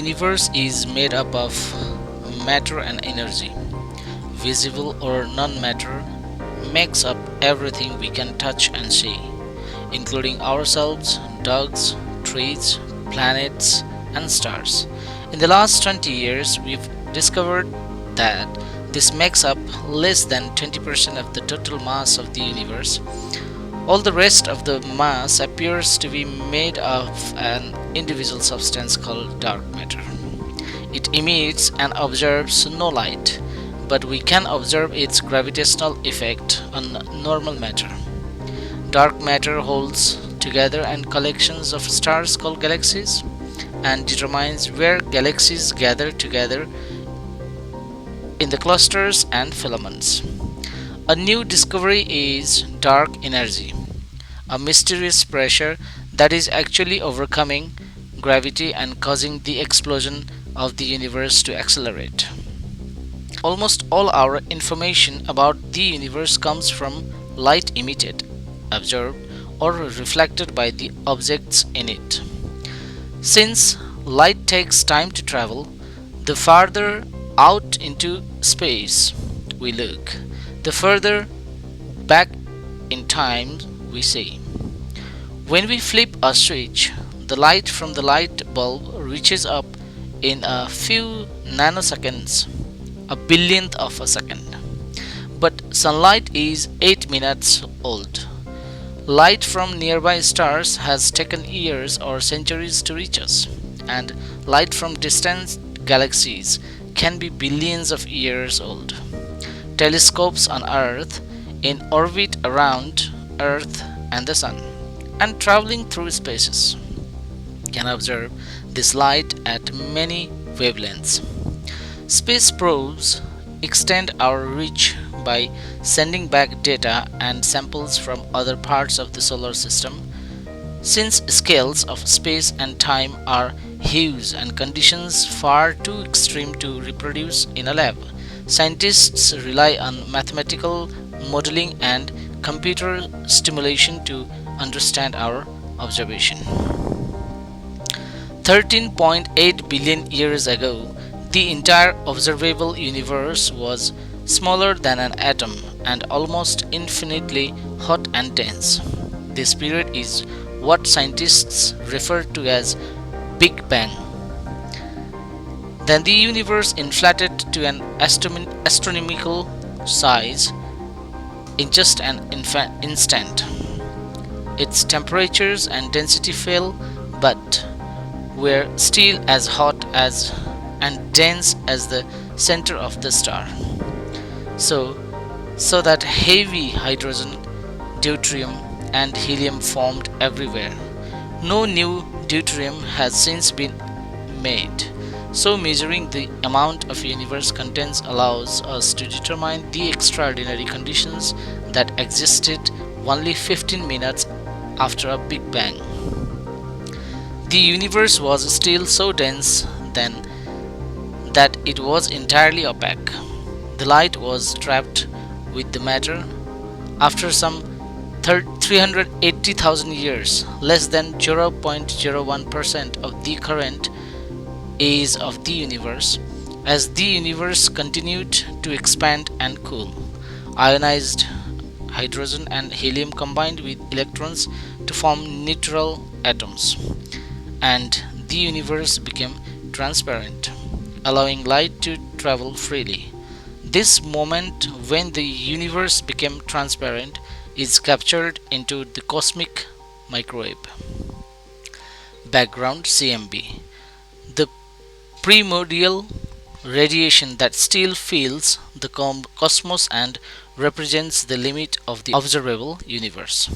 universe is made up of matter and energy. Visible or non-matter makes up everything we can touch and see, including ourselves, dogs, trees, planets, and stars. In the last 20 years, we've discovered that this makes up less than 20% of the total mass of the universe. All the rest of the mass appears to be made of an individual substance called dark matter. It emits and absorbs no light, but we can observe its gravitational effect on normal matter. Dark matter holds together and collections of stars called galaxies and determines where galaxies gather together in the clusters and filaments. A new discovery is dark energy, a mysterious pressure that is actually overcoming gravity and causing the explosion of the universe to accelerate. Almost all our information about the universe comes from light emitted, absorbed, or reflected by the objects in it. Since light takes time to travel, the farther out into space we look, the further back in time we see. When we flip a switch, the light from the light bulb reaches up in a few nanoseconds, a billionth of a second. But sunlight is 8 minutes old. Light from nearby stars has taken years or centuries to reach us, and light from distant galaxies can be billions of years old. Telescopes on Earth, in orbit around Earth and the Sun, and traveling through spaces, can observe this light at many wavelengths. Space probes extend our reach by sending back data and samples from other parts of the solar system. Since scales of space and time are huge and conditions far too extreme to reproduce in a lab, scientists rely on mathematical modeling and computer stimulation to understand our observation. 13.8 billion years ago, the entire observable universe was smaller than an atom and almost infinitely hot and dense. This period is what scientists refer to as Big Bang. Then the universe inflated to an astronomical size in just an instant. Its temperatures and density fell, but were still as hot as and dense as the center of the star. So that heavy hydrogen, deuterium, and helium formed everywhere. No new deuterium has since been made. So measuring the amount of universe contents allows us to determine the extraordinary conditions that existed only 15 minutes after a Big Bang. The universe was still so dense then that it was entirely opaque. The light was trapped with the matter. After some 380,000 years, less than 0.01% of the current age of the universe, as the universe continued to expand and cool, ionized hydrogen and helium combined with electrons to form neutral atoms, and the universe became transparent, allowing light to travel freely. This moment when the universe became transparent is captured into the cosmic microwave background (CMB), the primordial radiation that still fills the cosmos and represents the limit of the observable universe.